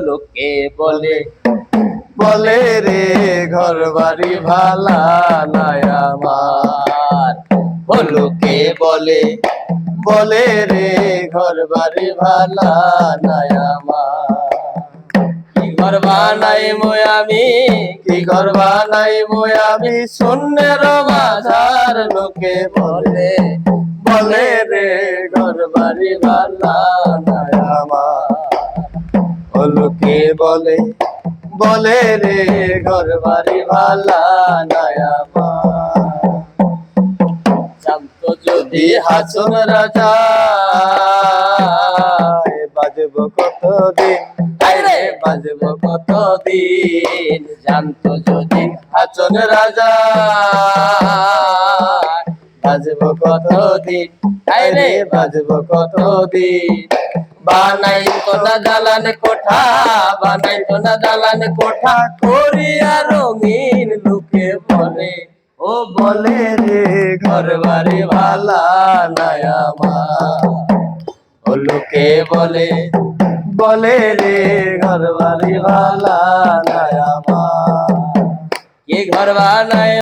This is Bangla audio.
লোকে বলে বলে রে ঘর বাড়ি ভালা নাই আমার। ও লোকে বলে বলে রে ঘর বাড়ি ভালা নাই আমার। কি ঘর বানাইমু আমি, কি ঘর বানাইমু আমি শূন্যের মাঝার। লোকে বলে বলে রে ঘর বাড়ি ভালা নাই আমার। ও লোকে বলে বলে রে ঘর বাড়ি ভালা নাই আমার। জানতো যদি হাসন রাজা বাজব কতদিন, আরে বাজব কতদিন। জানতো যদি হাসন রাজা বাজব কতদিন, আরে বাজব কতদিন। বানাইতো না দালান কোঠা, বানাইতো না দালান কোঠা করিয়া রঙিন। লোকে বলে ও বলে রে ঘর বাড়ি ভালা নাই আমার। ও লোকে বলে বলে রে ঘর বাড়ি ভালা নাই আমার। কি ঘর বানাই